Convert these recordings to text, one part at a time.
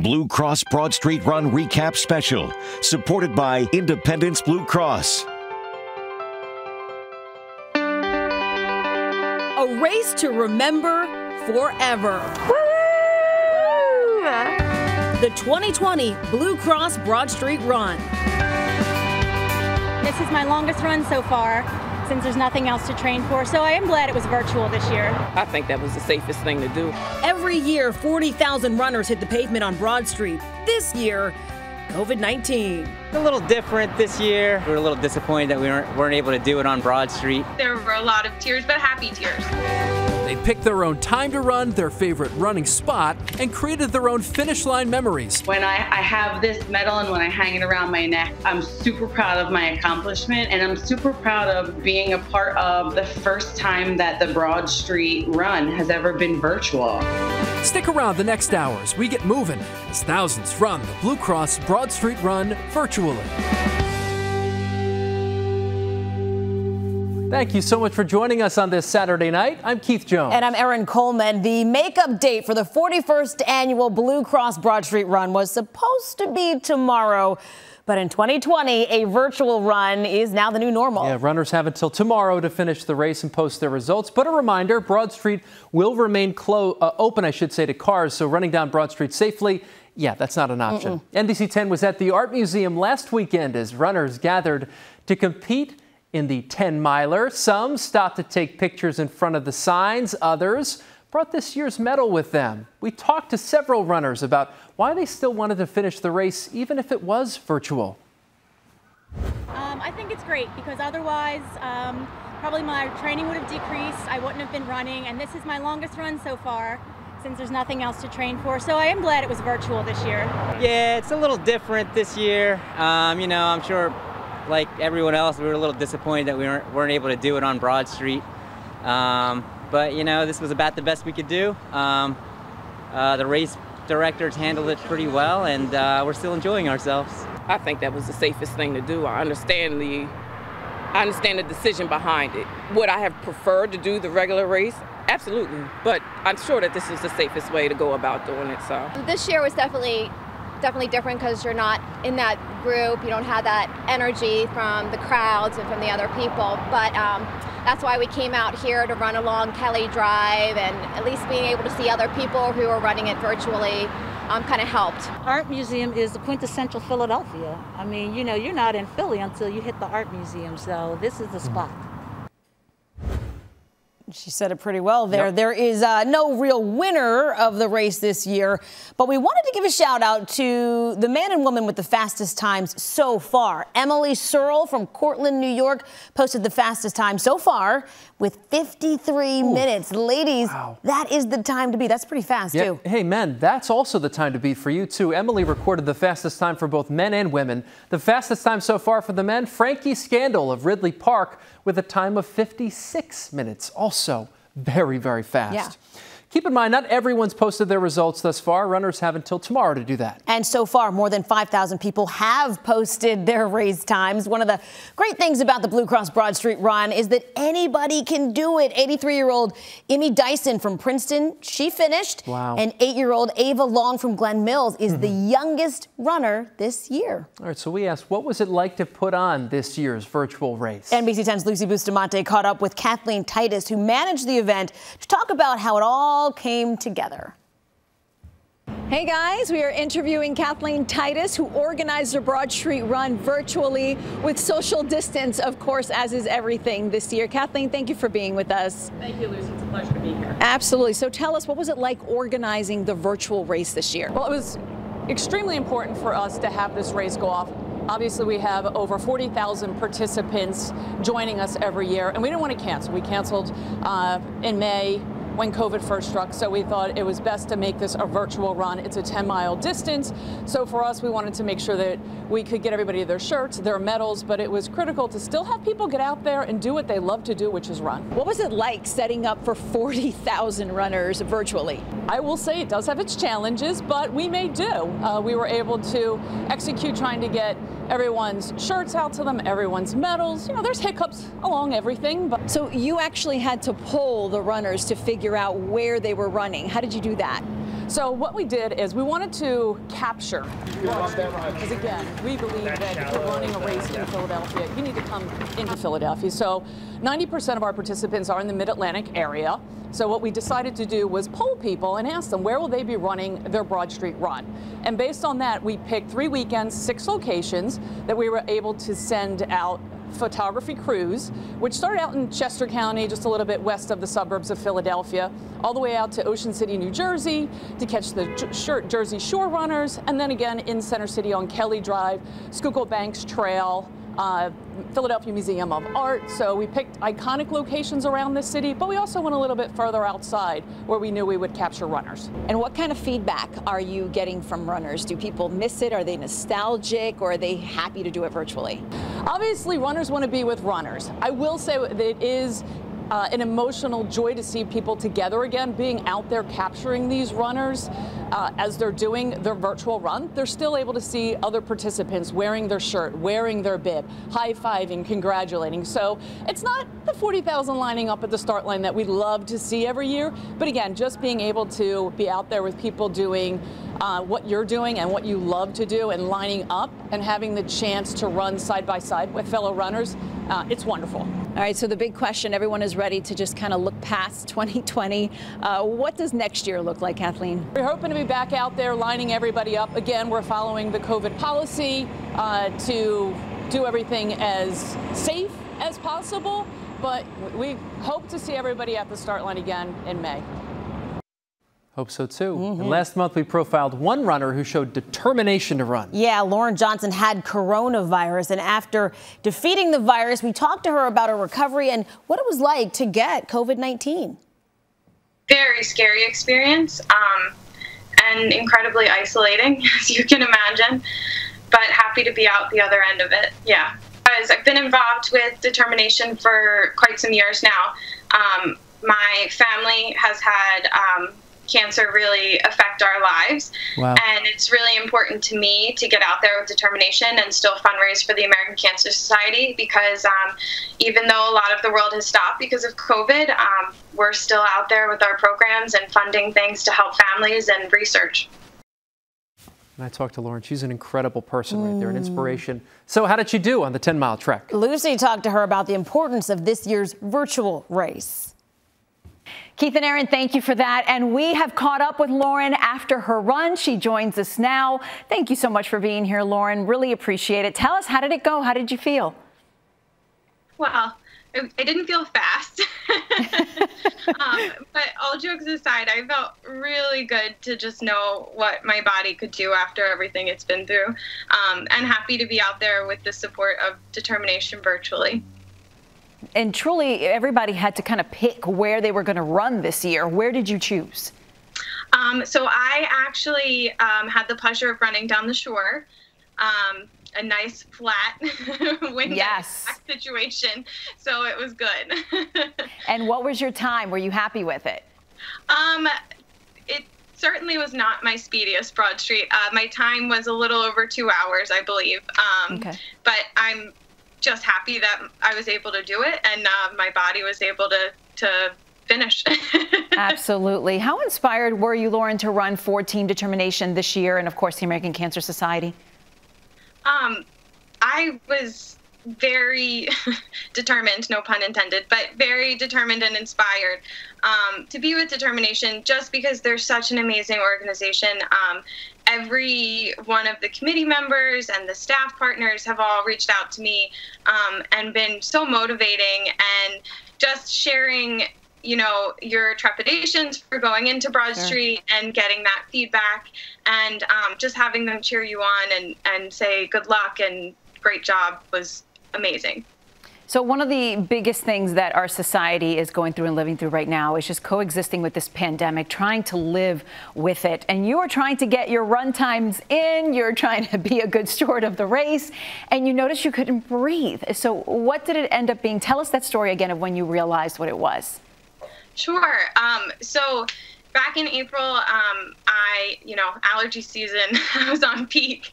Blue Cross Broad Street Run Recap Special, supported by Independence Blue Cross. A race to remember forever. Woo! The 2020 Blue Cross Broad Street Run. This is my longest run so far, since there's nothing else to train for, so I am glad it was virtual this year. I think that was the safest thing to do. Every year, 40,000 runners hit the pavement on Broad Street. This year, COVID-19. A little different this year. We were a little disappointed that we weren't able to do it on Broad Street. There were a lot of tears, but happy tears. They picked their own time to run, their favorite running spot, and created their own finish line memories. When I have this medal and when I hang it around my neck, I'm super proud of my accomplishment, and I'm super proud of being a part of the first time that the Broad Street Run has ever been virtual. Stick around the next hours. We get moving as thousands run the Blue Cross Broad Street Run virtually. Thank you so much for joining us on this Saturday night. I'm Keith Jones. And I'm Erin Coleman. The makeup date for the 41st annual Blue Cross Broad Street Run was supposed to be tomorrow. But in 2020, a virtual run is now the new normal. Yeah, runners have until tomorrow to finish the race and post their results. But a reminder, Broad Street will remain open, to cars. So running down Broad Street safely, yeah, that's not an option. NBC10 was at the Art Museum last weekend as runners gathered to compete in the 10-miler. Some stopped to take pictures in front of the signs. Others brought this year's medal with them. We talked to several runners about why they still wanted to finish the race, even if it was virtual. I think it's great because otherwise probably my training would have decreased. I wouldn't have been running, and this is my longest run so far since there's nothing else to train for. So I am glad it was virtual this year. Yeah, it's a little different this year. I'm sure like everyone else, we were a little disappointed that we weren't able to do it on Broad Street. But this was about the best we could do. The race directors handled it pretty well, and we're still enjoying ourselves. I think that was the safest thing to do. I understand the decision behind it. Would I have preferred to do the regular race? Absolutely, but I'm sure that this is the safest way to go about doing it. So this year was definitely different because you're not in that group. You don't have that energy from the crowds and from the other people. But that's why we came out here to run along Kelly Drive, and at least being able to see other people who are running it virtually kind of helped. Art Museum is the quintessential Philadelphia. I mean, you're not in Philly until you hit the Art Museum, so this is the spot. She said it pretty well there. Yep. There is no real winner of the race this year, but we wanted to give a shout out to the man and woman with the fastest times so far. Emily Searle from Cortland, New York, posted the fastest time so far with 53 minutes. Ladies, that is the time to beat. That's pretty fast, too. Hey, men, that's also the time to beat for you, too. Emily recorded the fastest time for both men and women. The fastest time so far for the men, Frankie Scandal of Ridley Park, with a time of 56 minutes. Also very, very fast. Yeah. Keep in mind, not everyone's posted their results thus far. Runners have until tomorrow to do that. And so far, more than 5,000 people have posted their race times. One of the great things about the Blue Cross Broad Street Run is that anybody can do it. 83-year-old Amy Dyson from Princeton, she finished. Wow. And 8-year-old Ava Long from Glen Mills is the youngest runner this year. All right, so we asked, what was it like to put on this year's virtual race? NBC10's Lucy Bustamante caught up with Kathleen Titus, who managed the event, to talk about how it all came together. Hey guys, we are interviewing Kathleen Titus, who organized the Broad Street Run virtually with social distance, of course, as is everything this year. Kathleen, thank you for being with us. thank you, Lucy. It's a pleasure to be here. Absolutely. So tell us, what was it like organizing the virtual race this year? Well, it was extremely important for us to have this race go off. Obviously, we have over 40,000 participants joining us every year, and we didn't want to cancel. We canceled in May when COVID first struck, so we thought it was best to make this a virtual run. It's a 10-mile distance, so for us, we wanted to make sure that we could get everybody their shirts, their medals, but it was critical to still have people get out there and do what they love to do, which is run. What was it like setting up for 40,000 runners virtually? I will say it does have its challenges, but we made do. We were able to execute trying to get everyone's shirts out to them, everyone's medals. There's hiccups along everything. But so you actually had to poll the runners to figure out where they were running. How did you do that? So what we did is we wanted to capture Broad Street Run, because again, we believe that if you're running a race in Philadelphia, you need to come into Philadelphia. So 90% of our participants are in the Mid-Atlantic area. So what we decided to do was poll people and ask them where will they be running their Broad Street Run. And based on that, we picked 3 weekends, 6 locations that we were able to send out photography crews, which started out in Chester County, just a little bit west of the suburbs of Philadelphia, all the way out to Ocean City, New Jersey, to catch the Jersey Shore runners, and then again in Center City on Kelly Drive, Schuylkill Banks Trail, Philadelphia Museum of Art. So we picked iconic locations around the city, but we also went a little bit further outside where we knew we would capture runners. And what kind of feedback are you getting from runners? Do people miss it? Are they nostalgic, or are they happy to do it virtually? Obviously, runners want to be with runners. I will say that it is an emotional joy to see people together again, being out there capturing these runners as they're doing their virtual run. They're still able to see other participants wearing their shirt, wearing their bib, high-fiving, congratulating. So it's not the 40,000 lining up at the start line that we love to see every year, but again, just being able to be out there with people doing what you're doing and what you love to do, and lining up and having the chance to run side by side with fellow runners, it's wonderful. All right, so the big question, everyone is ready to just kind of look past 2020. What does next year look like, Kathleen? We're hoping to be back out there lining everybody up. Again, we're following the COVID policy to do everything as safe as possible, but we hope to see everybody at the start line again in May. Hope so too. And last month we profiled one runner who showed determination to run. Yeah, Lauren Johnson had coronavirus, and after defeating the virus, we talked to her about her recovery and what it was like to get COVID-19. Very scary experience, and incredibly isolating, as you can imagine, but happy to be out the other end of it. Yeah, I've been involved with determination for quite some years now. My family has had cancer really affect our lives. Wow. And it's really important to me to get out there with determination and still fundraise for the American Cancer Society, because even though a lot of the world has stopped because of COVID, we're still out there with our programs and funding things to help families and research. And I talked to Lauren. She's an incredible person right there, an inspiration. So how did she do on the 10-mile trek? Lucy talked to her about the importance of this year's virtual race. Keith and Aaron, thank you for that. And we have caught up with Lauren after her run. She joins us now. Thank you so much for being here, Lauren. Really appreciate it. Tell us, how did it go? How did you feel? Well, I didn't feel fast. But all jokes aside, I felt really good to just know what my body could do after everything it's been through. And happy to be out there with the support of determination virtually. And truly, everybody had to kind of pick where they were going to run this year. Where did you choose? So I actually had the pleasure of running down the shore, a nice flat wind situation. So it was good. And what was your time? Were you happy with it? It certainly was not my speediest Broad Street. My time was a little over 2 hours, I believe. But I'm just happy that I was able to do it, and my body was able to finish. Absolutely. How inspired were you, Lauren, to run for Team Determination this year, and of course the American Cancer Society? I was very determined, no pun intended, but very determined and inspired to be with Determination, just because they're such an amazing organization. Every one of the committee members and the staff partners have all reached out to me and been so motivating, and just sharing, you know, your trepidations for going into Broad Street and getting that feedback, and just having them cheer you on and say good luck and great job was amazing. So one of the biggest things that our society is going through and living through right now is just coexisting with this pandemic, trying to live with it. And you are trying to get your run times in, you're trying to be a good steward of the race, and you noticed you couldn't breathe. So what did it end up being? Tell us that story again of when you realized what it was. Sure. So back in April, allergy season, I was on peak.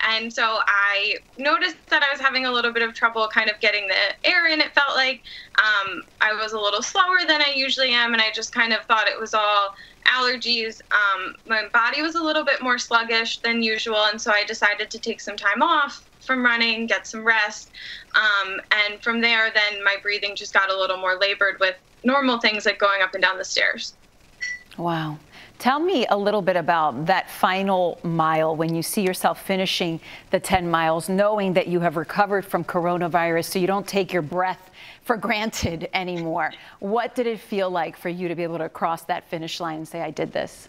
And so I noticed that I was having a little bit of trouble kind of getting the air in. It felt like I was a little slower than I usually am, and I just kind of thought it was all allergies. My body was a little bit more sluggish than usual, and so I decided to take some time off from running, get some rest. And from there, then my breathing just got a little more labored with normal things like going up and down the stairs. Wow. Tell me a little bit about that final mile when you see yourself finishing the 10 miles, knowing that you have recovered from coronavirus, so you don't take your breath for granted anymore. What did it feel like for you to be able to cross that finish line and say, I did this?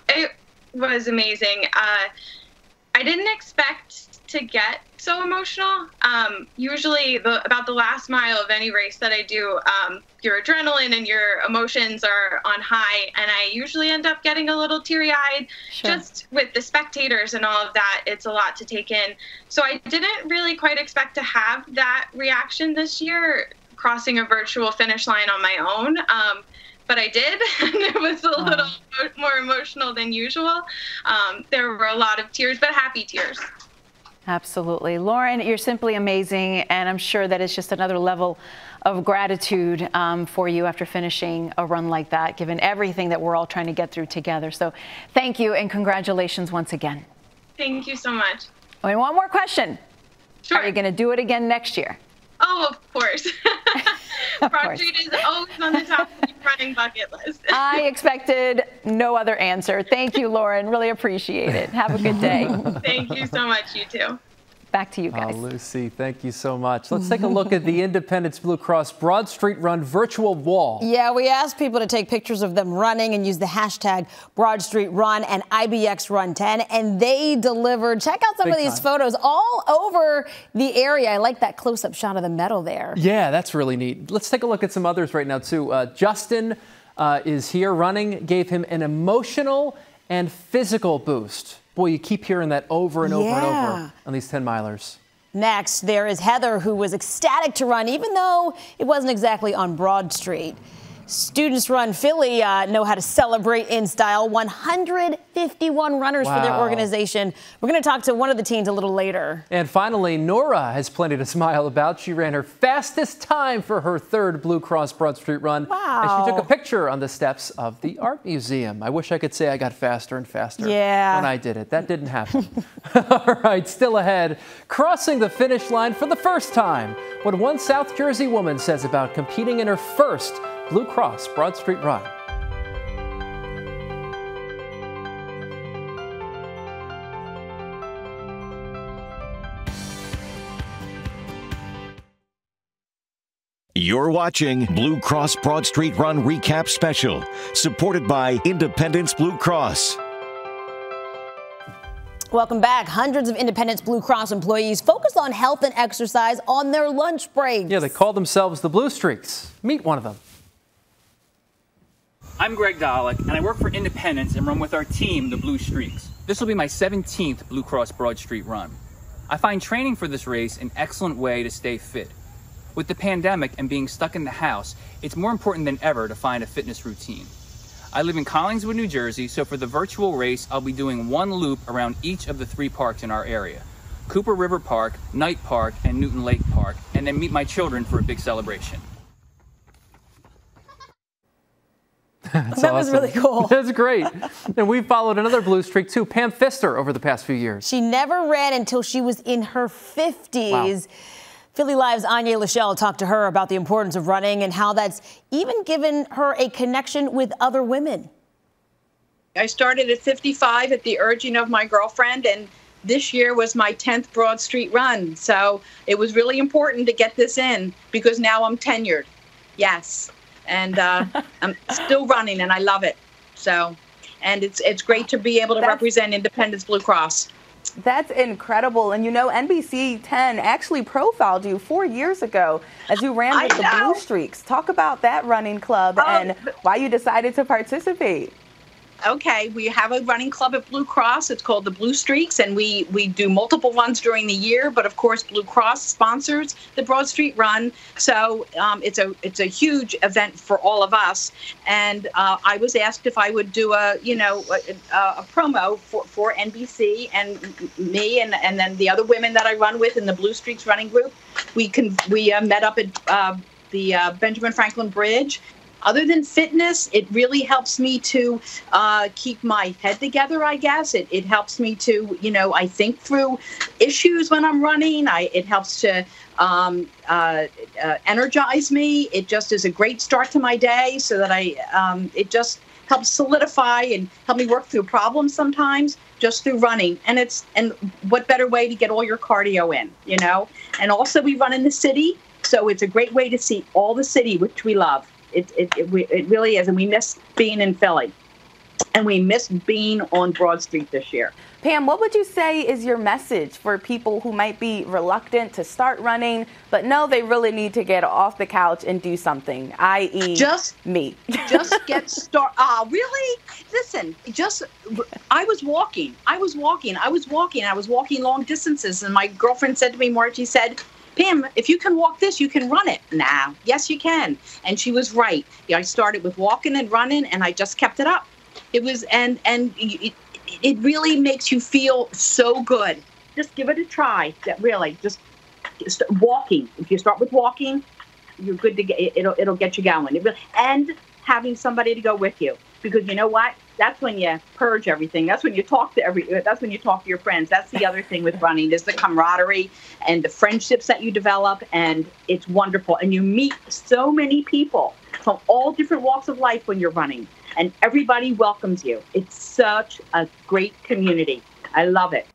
It was amazing. I didn't expect to get so emotional. Usually about the last mile of any race that I do, your adrenaline and your emotions are on high, and I usually end up getting a little teary-eyed. Sure. Just with the spectators and all of that, it's a lot to take in. So I didn't really quite expect to have that reaction this year, crossing a virtual finish line on my own. But I did, and it was a little more emotional than usual. There were a lot of tears, but happy tears. Absolutely. Lauren, you're simply amazing, and I'm sure that it's just another level of gratitude for you after finishing a run like that, given everything that we're all trying to get through together. So thank you, and congratulations once again. Thank you so much. I mean, one more question. Sure. Are you going to do it again next year? Oh, of course. Broad Street is always on the top of your running bucket list. I expected no other answer. Thank you, Lauren. Really appreciate it. Have a good day. Thank you so much. You too. Back to you guys. Oh, Lucy, thank you so much. Let's take a look at the Independence Blue Cross Broad Street Run virtual wall. Yeah, we asked people to take pictures of them running and use the hashtag Broad Street Run and IBX Run 10, and they delivered. Check out some of these photos all over the area. I like that close-up shot of the medal there. Yeah, that's really neat. Let's take a look at some others right now, too. Justin is here running, gave him an emotional and physical boost. Boy, you keep hearing that over and over and over on these 10-milers. Next, there is Heather, who was ecstatic to run, even though it wasn't exactly on Broad Street. Students Run Philly know how to celebrate in style. 151 runners for their organization. We're going to talk to one of the teens a little later. And finally, Nora has plenty to smile about. She ran her fastest time for her third Blue Cross Broad Street Run. Wow. And she took a picture on the steps of the art museum. I wish I could say I got faster and faster when I did it. That didn't happen. All right, still ahead. Crossing the finish line for the first time. What one South Jersey woman says about competing in her first Blue Cross Broad Street Run. You're watching Blue Cross Broad Street Run Recap Special, supported by Independence Blue Cross. Welcome back. Hundreds of Independence Blue Cross employees focus on health and exercise on their lunch breaks. Yeah, they call themselves the Blue Streaks. Meet one of them. I'm Greg Dollick, and I work for Independence and run with our team, the Blue Streaks. This will be my 17th Blue Cross Broad Street Run. I find training for this race an excellent way to stay fit. With the pandemic and being stuck in the house, it's more important than ever to find a fitness routine. I live in Collingswood, New Jersey, so for the virtual race, I'll be doing one loop around each of the 3 parks in our area: Cooper River Park, Knight Park, and Newton Lake Park, and then meet my children for a big celebration. That was really cool. That's great. And we followed another Blue Streak, too, Pam Pfister, over the past few years. She never ran until she was in her 50s. Wow. Philly Live's Anya Lachelle talked to her about the importance of running and how that's even given her a connection with other women. I started at 55 at the urging of my girlfriend, and this year was my 10th Broad Street Run. So it was really important to get this in because now I'm tenured. Yes. And I'm still running, and I love it. So, and it's great to be able to represent Independence Blue Cross. That's incredible. And you know, NBC10 actually profiled you 4 years ago as you ran with the Blue Streaks. Talk about that running club and why you decided to participate. Okay, we have a running club at Blue Cross. It's called the Blue Streaks, and we do multiple runs during the year. But of course, Blue Cross sponsors the Broad Street Run, so it's a huge event for all of us. And I was asked if I would do a promo for NBC, and me and then the other women that I run with in the Blue Streaks running group. We met up at the Benjamin Franklin Bridge. Other than fitness, it really helps me to keep my head together, I guess. It helps me to, I think through issues when I'm running. It helps to energize me. It just is a great start to my day, so that it just helps solidify and help me work through problems sometimes just through running. And what better way to get all your cardio in, And also we run in the city, so it's a great way to see all the city, which we love. It really is, and we miss being in Philly, and we miss being on Broad Street this year. Pam, what would you say is your message for people who might be reluctant to start running, but know they really need to get off the couch and do something, i.e. me? Just get started. Really? Listen, I was walking long distances, and my girlfriend said to me, Margie said, Pam, if you can walk this, you can run it. Nah, yes, you can. And she was right. I started with walking and running, and I just kept it up. It was, and it really makes you feel so good. Just give it a try. That really, just walking. If you start with walking, you're good to get. It'll get you going. And having somebody to go with you, because you know what? That's when you purge everything. That's when you talk to That's when you talk to your friends. That's the other thing with running, is the camaraderie and the friendships that you develop, and it's wonderful. And you meet so many people from all different walks of life when you're running, and everybody welcomes you. It's such a great community. I love it.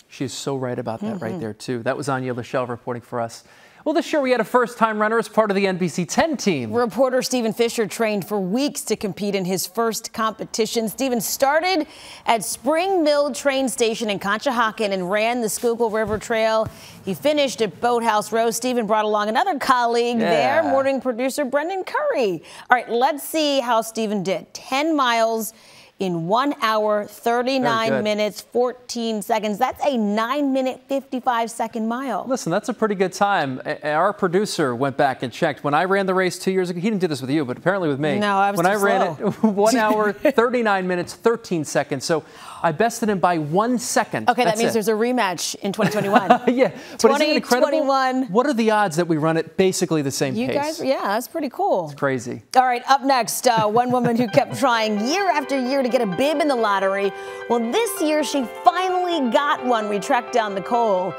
She's so right about that right there, too. That was Anya Lachelle reporting for us. Well, this year we had a first-time runner as part of the NBC10 team. Reporter Stephen Fisher trained for weeks to compete in his first competition. Stephen started at Spring Mill train station in Conshohocken and ran the Schuylkill River Trail. He finished at Boathouse Row. Stephen brought along another colleague there, morning producer Brendan Curry. All right, let's see how Stephen did. 10 miles in 1 hour, 39 minutes, 14 seconds. That's a 9-minute, 55-second mile. Listen, that's a pretty good time. Our producer went back and checked. When I ran the race 2 years ago, he didn't do this with you, but apparently with me. No, I was too slow. When I ran it, 1 hour, 39 minutes, 13 seconds. So I bested him by 1 second. Okay, that means there's a rematch in 2021. Yeah, but isn't it incredible? 2021. What are the odds that we run at basically the same pace? You guys, yeah, that's pretty cool. It's crazy. All right, up next, one woman who kept trying year after year to get a bib in the lottery. Well, this year she finally got one. We tracked down Nicole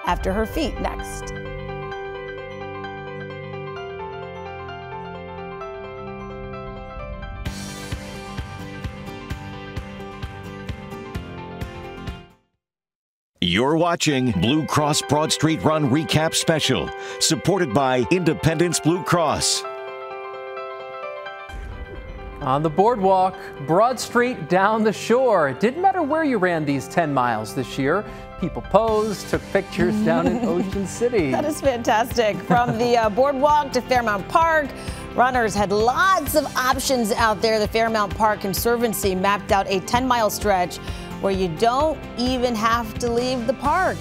after her feat. Next. You're watching Blue Cross Broad Street Run Recap Special, supported by Independence Blue Cross. On the boardwalk, Broad Street down the shore. It didn't matter where you ran these 10 miles this year. People posed, took pictures down in Ocean City. That is fantastic. From the boardwalk to Fairmount Park, runners had lots of options out there. The Fairmount Park Conservancy mapped out a 10-mile stretch where you don't even have to leave the park.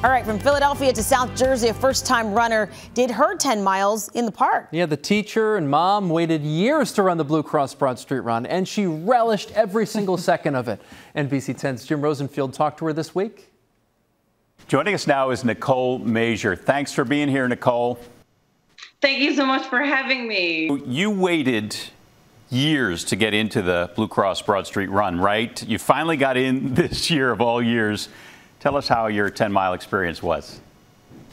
All right, from Philadelphia to South Jersey, a first-time runner did her 10 miles in the park. Yeah, the teacher and mom waited years to run the Blue Cross Broad Street Run, and she relished every single second of it. NBC10's Jim Rosenfield talked to her this week. Joining us now is Nicole Major. Thanks for being here, Nicole. Thank you so much for having me. You waited years to get into the Blue Cross Broad Street Run, right? You finally got in this year of all years. Tell us how your 10-mile experience was.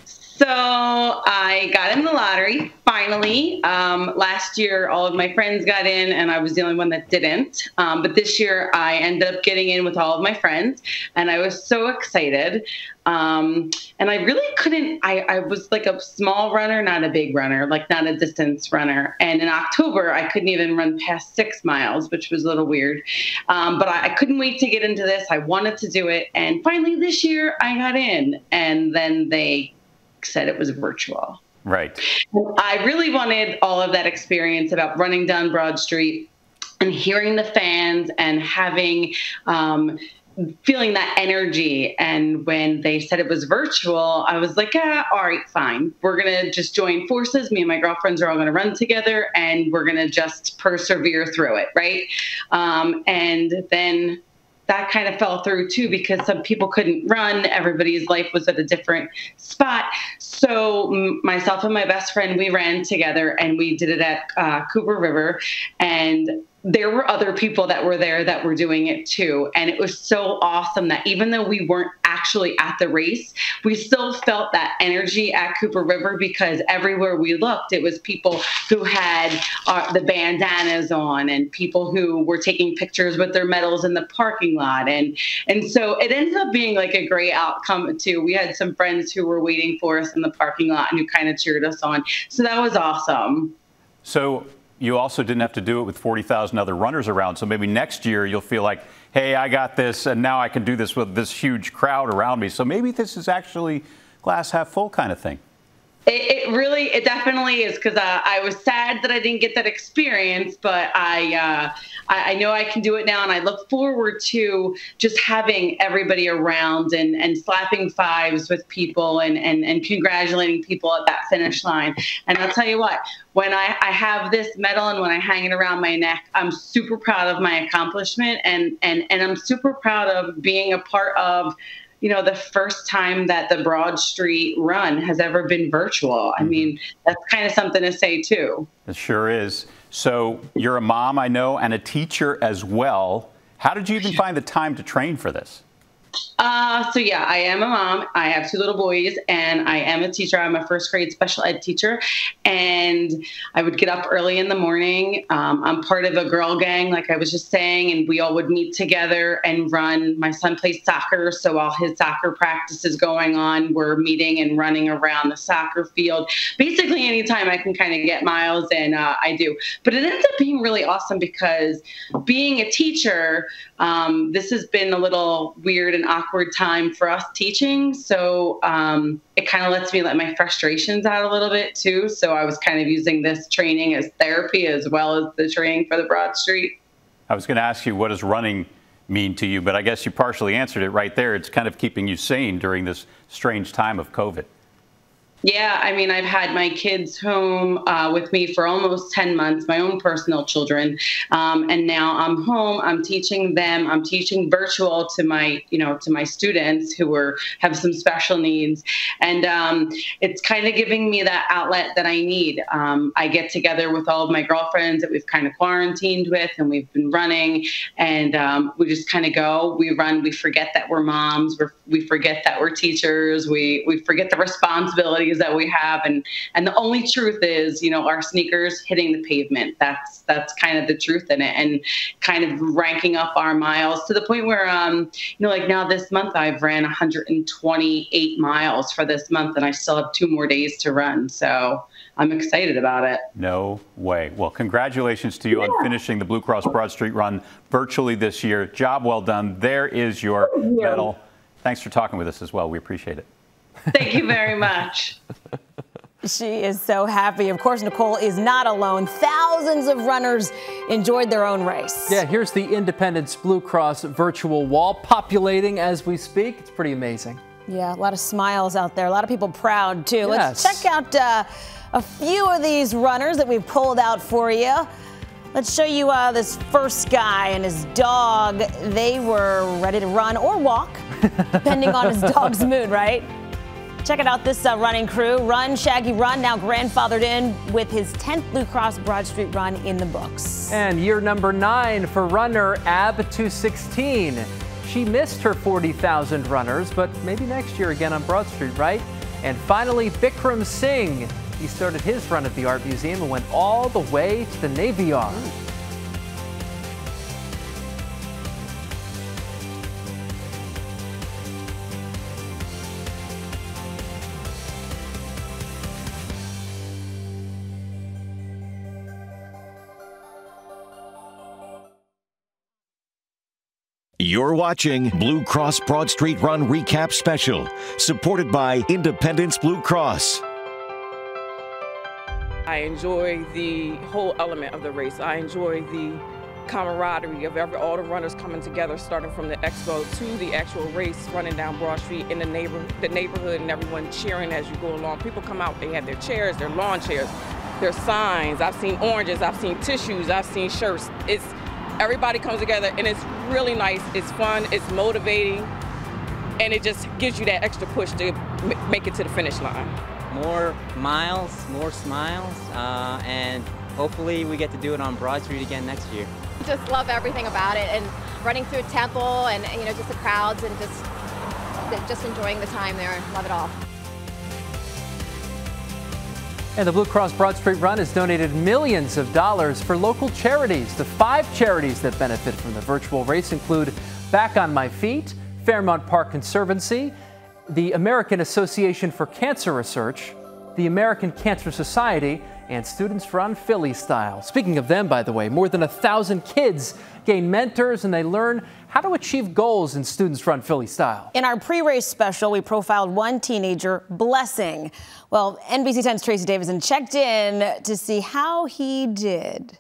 So I got in the lottery, finally. Last year, all of my friends got in, and I was the only one that didn't. But this year, I ended up getting in with all of my friends, and I was so excited. And I really couldn't, I was like a small runner, not a big runner, like not a distance runner. And in October, I couldn't even run past 6 miles, which was a little weird. But I couldn't wait to get into this. I wanted to do it. And finally this year, I got in. And then they said it was virtual. Right. I really wanted all of that experience about running down Broad Street and hearing the fans and having, feeling that energy. And when they said it was virtual, I was like, all right, fine. We're going to just join forces. Me and my girlfriends are all going to run together, and we're going to just persevere through it, right? And then that kind of fell through too, because some people couldn't run. Everybody's life was at a different spot. So myself and my best friend, we ran together, and we did it at Cooper River. And there were other people that were there that were doing it too. And it was so awesome that even though we weren't actually at the race, we still felt that energy at Cooper River, because everywhere we looked, it was people who had the bandanas on, and people who were taking pictures with their medals in the parking lot. And so it ended up being like a great outcome too. We had some friends who were waiting for us in the parking lot and who kind of cheered us on. So that was awesome. So you also didn't have to do it with 40,000 other runners around. So maybe next year you'll feel like, hey, I got this, and now I can do this with this huge crowd around me. So maybe this is actually glass half full kind of thing. It definitely is, because I was sad that I didn't get that experience, but I know I can do it now, and I look forward to just having everybody around and slapping fives with people and congratulating people at that finish line. And I'll tell you what, when I have this medal and when I hang it around my neck, I'm super proud of my accomplishment, and I'm super proud of being a part of, you know, the first time that the Broad Street Run has ever been virtual. I mean, that's kind of something to say too. It sure is. So you're a mom, I know, and a teacher as well. How did you even find the time to train for this? So yeah, I am a mom. I have 2 little boys, and I am a teacher. I'm a first grade special ed teacher, and I would get up early in the morning. I'm part of a girl gang, like I was just saying, and we all would meet together and run. My son plays soccer, so while his soccer practice is going on, we're meeting and running around the soccer field. Basically, anytime I can kind of get miles, and I do. But it ends up being really awesome, because being a teacher, this has been a little weird and awkward time for us teaching. So it kind of lets me let my frustrations out a little bit too. So I was kind of using this training as therapy as well as the training for the Broad Street. I was going to ask you, what does running mean to you? But I guess you partially answered it right there. It's kind of keeping you sane during this strange time of COVID. Yeah, I mean, I've had my kids home with me for almost 10 months, my own personal children. And now I'm home, I'm teaching them, I'm teaching virtual to my, to my students who have some special needs. And it's kind of giving me that outlet that I need. I get together with all of my girlfriends that we've kind of quarantined with, and we've been running, and we just kind of go, we run, we forget that we're moms, we forget that we're teachers, we forget the responsibilities that we have, and the only truth is, our sneakers hitting the pavement. That's kind of the truth in it, and kind of ranking up our miles to the point where like now this month I've ran 128 miles for this month, and I still have 2 more days to run, so I'm excited about it. No way. Well, congratulations to you on finishing the Blue Cross Broad Street Run virtually this year. Job well done. There is your medal. Thanks for talking with us as well. We appreciate it. Thank you very much. She is so happy. Of course, Nicole is not alone. Thousands of runners enjoyed their own race. Yeah, here's the Independence Blue Cross virtual wall populating as we speak. It's pretty amazing. Yeah, a lot of smiles out there. A lot of people proud, too. Yes. Let's check out a few of these runners that we've pulled out for you. Let's show you this first guy and his dog. They were ready to run or walk, depending on his dog's mood, right? Check it out, this running crew. Run, Shaggy, Run, now grandfathered in with his 10th Blue Cross Broad Street Run in the books. And year number 9 for runner Ab216. She missed her 40,000 runners, but maybe next year again on Broad Street, right? And finally, Bikram Singh. He started his run at the Art Museum and went all the way to the Navy Yard. You're watching Blue Cross Broad Street Run Recap Special, supported by Independence Blue Cross. I enjoy the whole element of the race. I enjoy the camaraderie of all the runners coming together, starting from the expo to the actual race, running down Broad Street in the neighborhood, and everyone cheering as you go along. People come out, they have their chairs, their lawn chairs, their signs. I've seen oranges, I've seen tissues, I've seen shirts. Everybody comes together, and it's really nice. It's fun, it's motivating, and it just gives you that extra push to make it to the finish line. More miles, more smiles, and hopefully we get to do it on Broad Street again next year. Just love everything about it, and running through Temple, and just the crowds, and just enjoying the time there. Love it all. And the Blue Cross Broad Street Run has donated millions of dollars for local charities. The 5 charities that benefit from the virtual race include Back on My Feet, Fairmount Park Conservancy, the American Association for Cancer Research, the American Cancer Society, and Students Run Philly Style. Speaking of them, by the way, more than 1,000 kids gain mentors, and they learn how to achieve goals in Students Run Philly Style. In our pre-race special, we profiled one teenager, Blessing. Well, NBC10's Tracy Davison checked in to see how he did.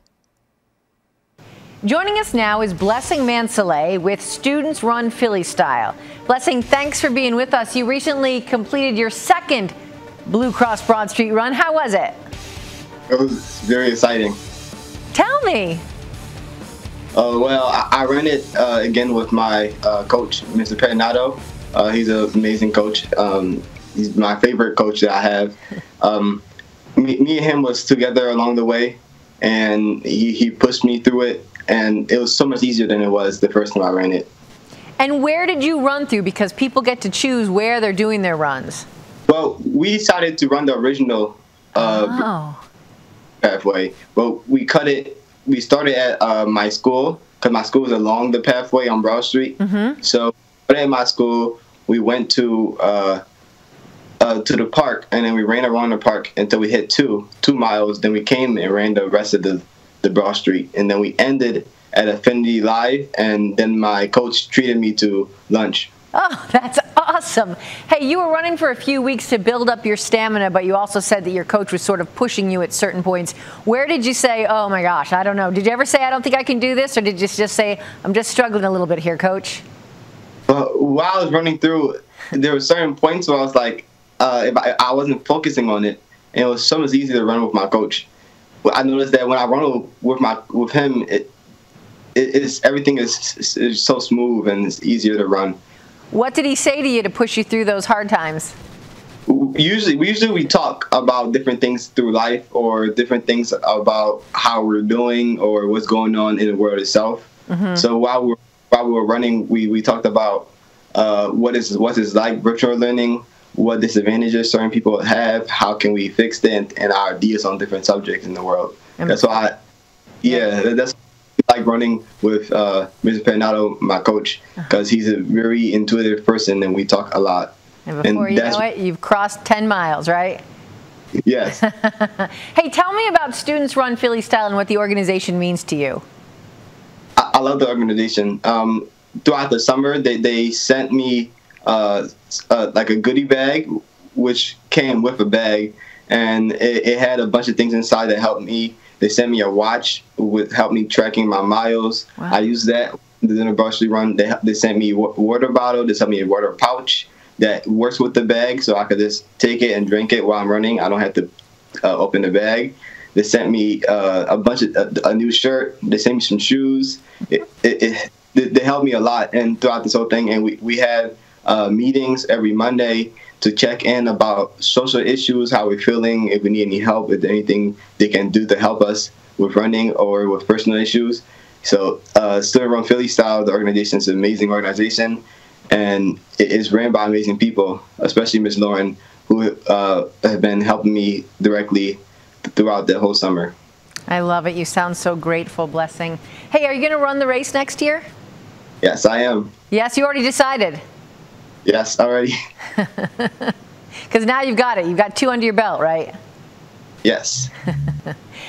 Joining us now is Blessing Mansolet with Students Run Philly Style. Blessing, thanks for being with us. You recently completed your 2nd Blue Cross Broad Street Run. How was it? It was very exciting. Tell me. Well, I ran it again with my coach, Mr. Perinato. He's an amazing coach. He's my favorite coach that I have. Me and him was together along the way, and he pushed me through it, and it was so much easier than it was the first time I ran it. And where did you run through? Because people get to choose where they're doing their runs. Well, we decided to run the original pathway, but we cut it. We started at my school, because my school is along the pathway on Broad Street. So at my school, we went to the park, and then we ran around the park until we hit 2 miles. Then we came and ran the rest of the Broad Street, and then we ended at Affinity Live, and then my coach treated me to lunch. Oh, that's awesome. Hey, you were running for a few weeks to build up your stamina, but you also said that your coach was sort of pushing you at certain points. Where did you say, oh my gosh, I don't know? Did you ever say, I don't think I can do this? Or did you just say, I'm just struggling a little bit here, coach? While I was running through, there were certain points where I was like, if I wasn't focusing on it, and it was so much easier to run with my coach. I noticed that when I run with him, everything is so smooth and it's easier to run. What did he say to you to push you through those hard times? Usually we talk about different things through life, or different things about how we're doing or what's going on in the world itself. So while we were running, we talked about what is like virtual learning, what disadvantages certain people have, how can we fix it, and our ideas on different subjects in the world. That's why, that's like running with Mr. Perinato, my coach, because he's a very intuitive person, and we talk a lot. And before you know it, you've crossed 10 miles, right? Yes. Hey, tell me about Students Run Philly Style and what the organization means to you. I love the organization. Throughout the summer, they sent me like a goodie bag, which came with a bag, and it had a bunch of things inside that helped me. They sent me a watch with help me tracking my miles. Wow. I used that during the Broad Street Run. They sent me a water bottle. They sent me a water pouch that works with the bag, so I could just take it and drink it while I'm running. I don't have to open the bag. They sent me a new shirt. They sent me some shoes. They helped me a lot, and throughout this whole thing, and we had meetings every Monday to check in about social issues, how we're feeling, if we need any help, if there's anything they can do to help us with running or with personal issues. So Student Run Philly Style, the organization, is an amazing organization, and it is ran by amazing people, especially Miss Lauren, who have been helping me directly throughout the whole summer. I love it. You sound so grateful, Blessing. Hey, are you going to run the race next year? Yes, I am. Yes, you already decided? Yes, already. Because now you've got it. You've got 2 under your belt, right? Yes.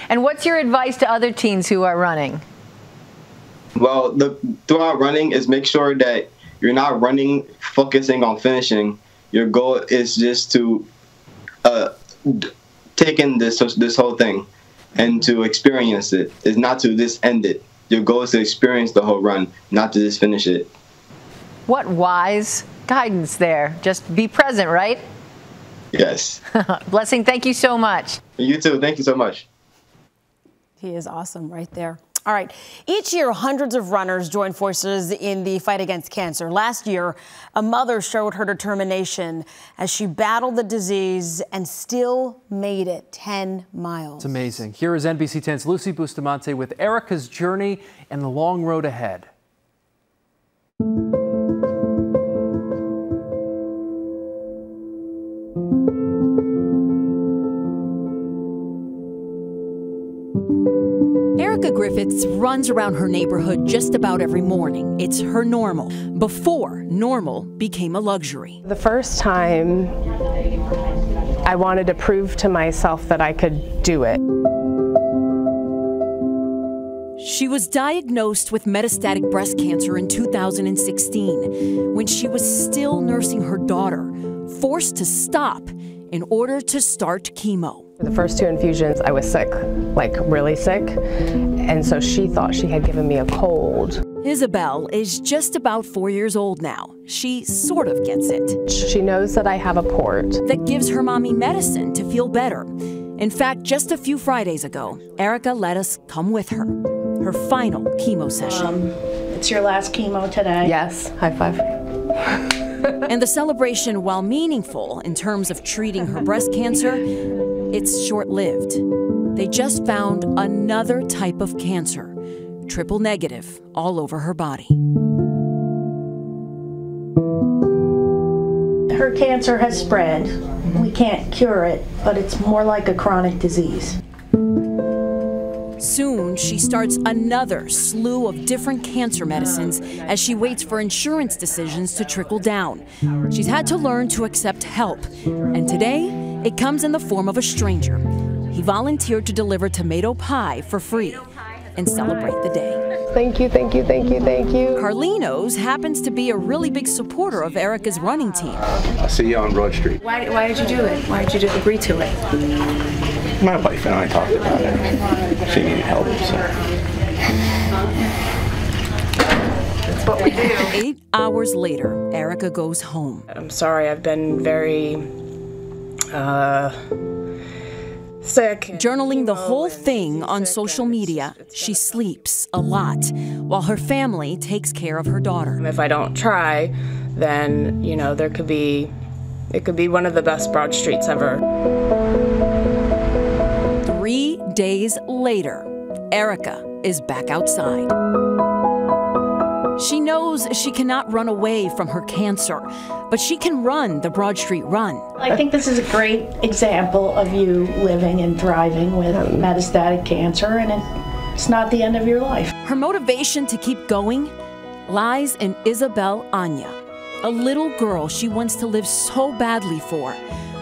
And what's your advice to other teens who are running? Well, throughout running is make sure that you're not running focusing on finishing. Your goal is just to take in this whole thing and to experience it. It's not to just end it. your goal is to experience the whole run, not to just finish it. What wise guidance there. Just be present, right? Yes. Blessing, thank you so much. You too. Thank you so much. He is awesome right there. All right. Each year, hundreds of runners join forces in the fight against cancer. Last year, a mother showed her determination as she battled the disease and still made it 10 miles. It's amazing. Here is NBC 10's Lucy Bustamante with Erica's journey and the long road ahead. Erica Griffiths runs around her neighborhood just about every morning. It's her normal, before normal became a luxury. The first time, I wanted to prove to myself that I could do it. She was diagnosed with metastatic breast cancer in 2016 when she was still nursing her daughter, forced to stop in order to start chemo. For the first 2 infusions, I was sick, like really sick, and so she thought she had given me a cold. Isabel is just about 4 years old now. She sort of gets it. She knows that I have a port that gives her mommy medicine to feel better. In fact, just a few Fridays ago, Erica let us come with her. Her final chemo session. It's your last chemo today. Yes, high five. And the celebration, while meaningful in terms of treating her breast cancer, it's short-lived. They just found another type of cancer, triple negative, all over her body. Her cancer has spread. We can't cure it, but it's more like a chronic disease. Soon, she starts another slew of different cancer medicines as she waits for insurance decisions to trickle down. She's had to learn to accept help, and today, it comes in the form of a stranger. He volunteered to deliver tomato pie for free and celebrate the day. Thank you, thank you, thank you, thank you. Carlinos happens to be a really big supporter of Erica's running team. I'll see you on Broad Street. Why did you do it? Why did you agree to it? My wife and I talked about it. She needed help, so. That's what we do. 8 hours later, Erica goes home. I'm sorry, I've been very sick. Journaling the whole thing on social media, she sleeps a lot while her family takes care of her daughter. If I don't try, then, you know, it could be one of the best Broad Streets ever. 3 days later, Erica is back outside. She knows she cannot run away from her cancer, but she can run the Broad Street Run. I think this is a great example of you living and thriving with metastatic cancer, and it's not the end of your life. Her motivation to keep going lies in Isabel Anya, a little girl she wants to live so badly for,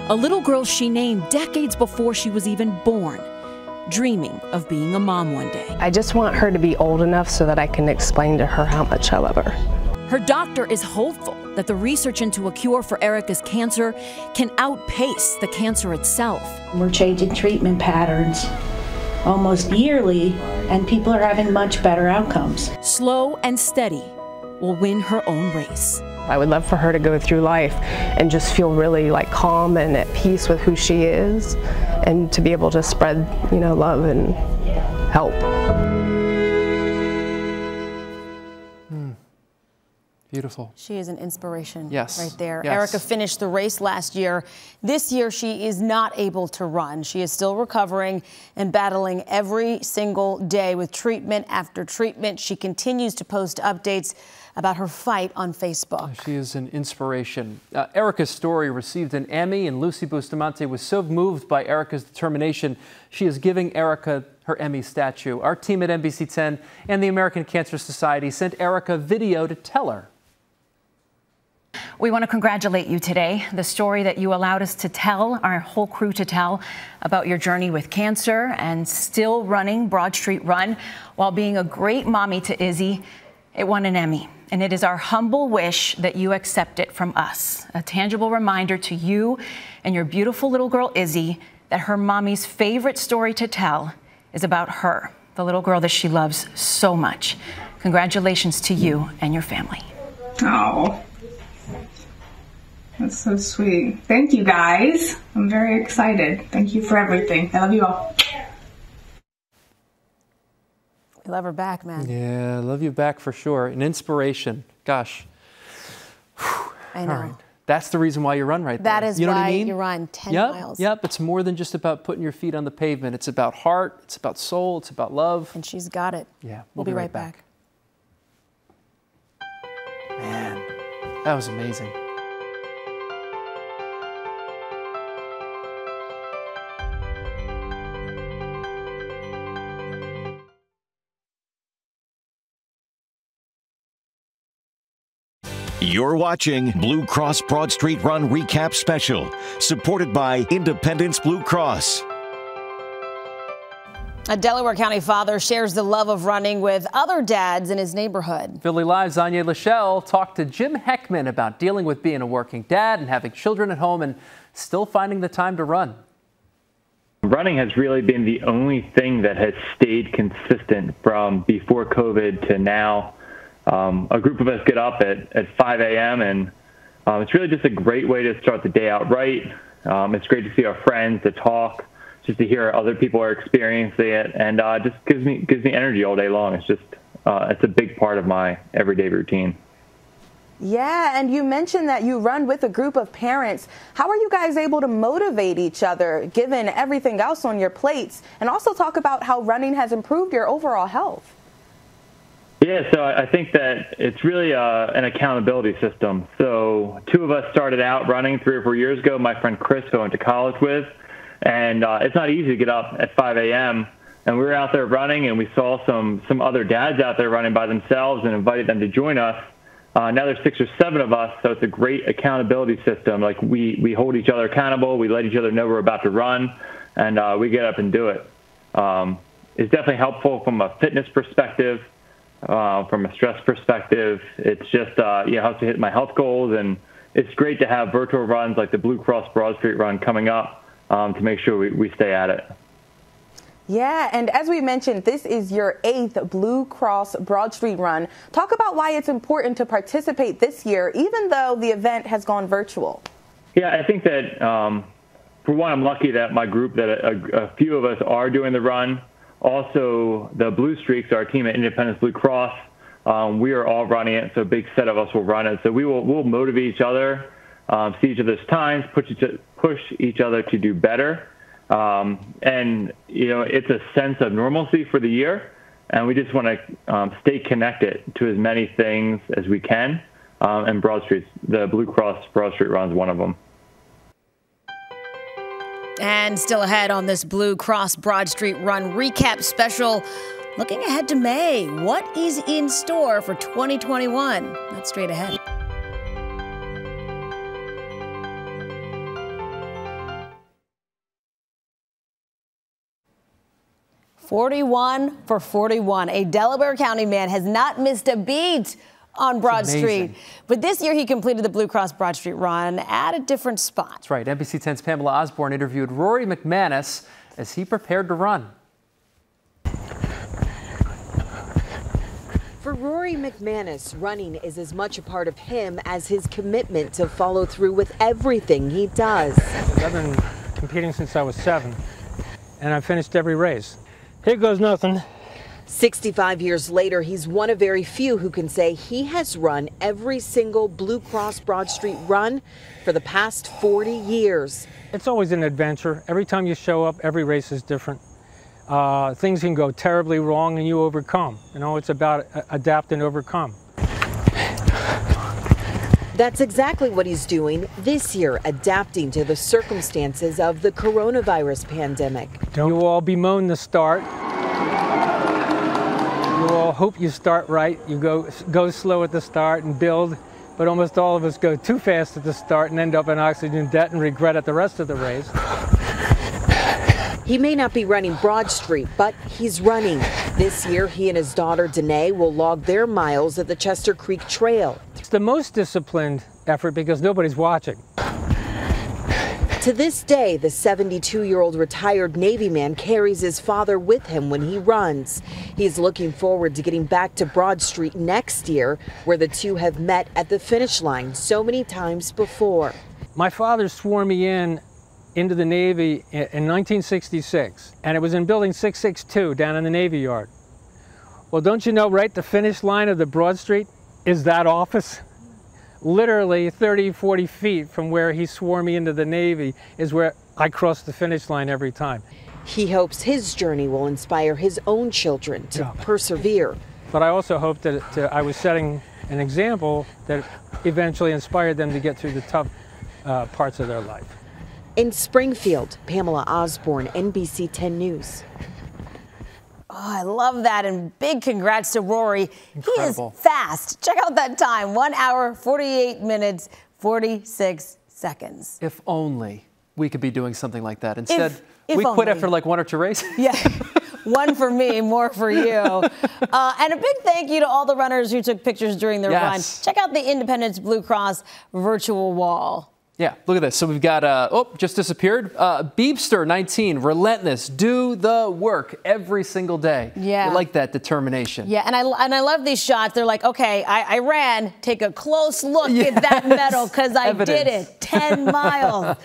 a little girl she named decades before she was even born, dreaming of being a mom one day. I just want her to be old enough so that I can explain to her how much I love her. Her doctor is hopeful that the research into a cure for Erica's cancer can outpace the cancer itself. We're changing treatment patterns almost yearly, and people are having much better outcomes. Slow and steady will win her own race. I would love for her to go through life and just feel really like calm and at peace with who she is, and to be able to spread, you know, love and help. Beautiful. She is an inspiration. Yes. Right there. Yes. Erica finished the race last year. This year, she is not able to run. She is still recovering and battling every single day with treatment after treatment. She continues to post updates about her fight on Facebook. She is an inspiration. Erica's story received an Emmy, and Lucy Bustamante was so moved by Erica's determination, she is giving Erica her Emmy statue. Our team at NBC10 and the American Cancer Society sent Erica video to tell her. We want to congratulate you today. The story that you allowed us to tell, our whole crew to tell, about your journey with cancer and still running Broad Street Run while being a great mommy to Izzy, it won an Emmy. And it is our humble wish that you accept it from us. A tangible reminder to you and your beautiful little girl Izzy that her mommy's favorite story to tell is about her, the little girl that she loves so much. Congratulations to you and your family. Oh, that's so sweet. Thank you, guys. I'm very excited. Thank you for everything. I love you all. We love her back, man. Yeah, I love you back for sure. An inspiration. Gosh. I know. All right. That's the reason why you run right there. That is you know why what I mean? you run 10 Yep, miles. Yep, it's more than just about putting your feet on the pavement. It's about heart, it's about soul, it's about love. And she's got it. Yeah, We'll be right back. Man, that was amazing. You're watching Blue Cross Broad Street Run Recap Special, supported by Independence Blue Cross. A Delaware County father shares the love of running with other dads in his neighborhood. Philly Live's Anya Lachelle talked to Jim Heckman about dealing with being a working dad and having children at home and still finding the time to run. Running has really been the only thing that has stayed consistent from before COVID to now. A group of us get up at 5 a.m. and it's really just a great way to start the day out right. It's great to see our friends, to talk, just to hear other people are experiencing it, and just gives me energy all day long. It's just it's a big part of my everyday routine. Yeah, and you mentioned that you run with a group of parents. How are you guys able to motivate each other, given everything else on your plates? And also talk about how running has improved your overall health. Yeah, so I think that it's really an accountability system. So 2 of us started out running 3 or 4 years ago. My friend Chris, who I went to college with, and it's not easy to get up at 5 a.m. And we were out there running, and we saw some other dads out there running by themselves and invited them to join us. Now there's 6 or 7 of us, so it's a great accountability system. Like we hold each other accountable, we let each other know we're about to run, and we get up and do it. It's definitely helpful from a fitness perspective. From a stress perspective, it's just helps to hit my health goals, and it's great to have virtual runs like the Blue Cross Broad Street Run coming up to make sure we stay at it. Yeah, and as we mentioned, this is your 8th Blue Cross Broad Street Run. Talk about why it's important to participate this year, even though the event has gone virtual. Yeah, I think that for one, I'm lucky that my group, that a few of us are doing the run. Also, the Blue Streaks, our team at Independence Blue Cross, we are all running it, so a big set of us will run it. So we'll motivate each other, see each other's times, push each other to do better. And, it's a sense of normalcy for the year, and we just want to stay connected to as many things as we can. And Broad Street, the Blue Cross Broad Street Run is one of them. And still ahead on this Blue Cross Broad Street Run Recap Special, looking ahead to May. What is in store for 2021? That's straight ahead. "41 for 41. A Delaware County man has not missed a beat on Broad Street. But this year he completed the Blue Cross Broad Street Run at a different spot. That's right. NBC10's Pamela Osborne interviewed Rory McManus as he prepared to run. For Rory McManus, running is as much a part of him as his commitment to follow through with everything he does. I've been competing since I was 7, and I've finished every race. Here goes nothing. 65 years later, he's one of very few who can say he has run every single Blue Cross Broad Street Run for the past 40 years. It's always an adventure. Every time you show up, every race is different. Things can go terribly wrong and you overcome. It's about adapt and overcome. That's exactly what he's doing this year, adapting to the circumstances of the coronavirus pandemic. You all bemoan the start. You all hope you start right. You go slow at the start and build, but almost all of us go too fast at the start and end up in oxygen debt and regret it the rest of the race. He may not be running Broad Street, but he's running. This year, he and his daughter, Danae, will log their miles at the Chester Creek Trail. It's the most disciplined effort because nobody's watching. To this day, the 72-year-old retired Navy man carries his father with him when he runs. He's looking forward to getting back to Broad Street next year, where the two have met at the finish line so many times before. My father swore me into the Navy in 1966, and it was in building 662 down in the Navy Yard. Well, don't you know, right, the finish line of the Broad Street is that office? Literally 30, 40 feet from where he swore me into the Navy is where I cross the finish line every time. He hopes his journey will inspire his own children to persevere. But I also hope that I was setting an example that eventually inspired them to get through the tough parts of their life. In Springfield, Pamela Osborne, NBC10 News. Oh, I love that, and big congrats to Rory. Incredible. He is fast. Check out that time, 1 hour, 48 minutes, 46 seconds. If only we could be doing something like that. Instead, if we quit only. after like 1 or 2 races. Yeah, one for me, more for you. And a big thank you to all the runners who took pictures during their run. Check out the Independence Blue Cross virtual wall. Yeah, look at this. So we've got, just disappeared. Beebster, 19, relentless, do the work every single day. Yeah. You like that determination. Yeah, and I love these shots. They're like, okay, I ran. Take a close look at that medal because I did it. 10 miles.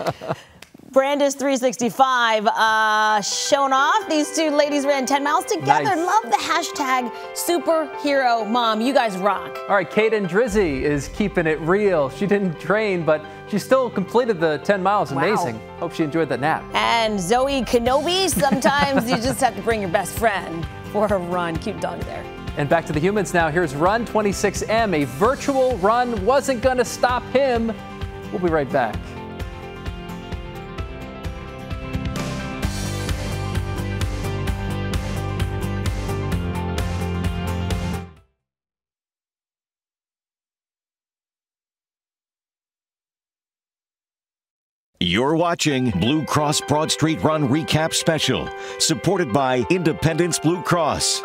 Brandis 365 showing off. These two ladies ran 10 miles together. Nice. Love the hashtag superhero mom. You guys rock. All right, Kaden Drizzy is keeping it real. She didn't train, but she still completed the 10 miles. Amazing. Wow. Hope she enjoyed that nap. And Zoe Kenobi, sometimes you just have to bring your best friend for a run. Cute dog there. And back to the humans now. Here's Run 26M. A virtual run wasn't going to stop him. We'll be right back. You're watching Blue Cross Broad Street Run Recap Special, supported by Independence Blue Cross.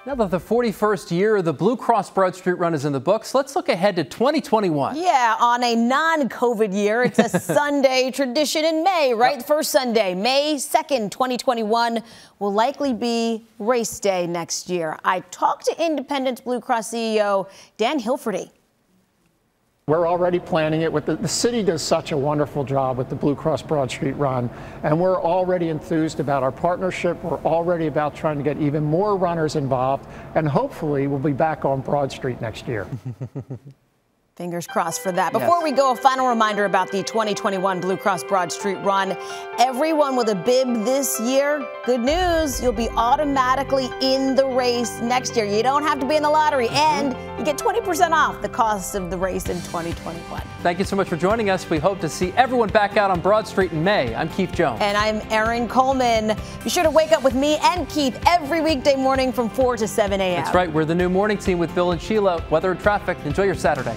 Now that the 41st year of the Blue Cross Broad Street Run is in the books, let's look ahead to 2021. Yeah, on a non-COVID year, it's a Sunday tradition in May, right? The first Sunday, May 2nd, 2021, will likely be race day next year. I talked to Independence Blue Cross CEO Dan Hilferty. We're already planning it. The city does such a wonderful job with the Blue Cross Broad Street Run, and we're already enthused about our partnership. We're already about trying to get even more runners involved, and hopefully we'll be back on Broad Street next year. Fingers crossed for that. Before we go, a final reminder about the 2021 Blue Cross Broad Street Run. Everyone with a bib this year, good news, you'll be automatically in the race next year. You don't have to be in the lottery, and you get 20% off the cost of the race in 2021. Thank you so much for joining us. We hope to see everyone back out on Broad Street in May. I'm Keith Jones. And I'm Erin Coleman. Be sure to wake up with me and Keith every weekday morning from 4 to 7 a.m. That's right. We're the new morning team with Bill and Sheila. Weather and traffic. Enjoy your Saturday.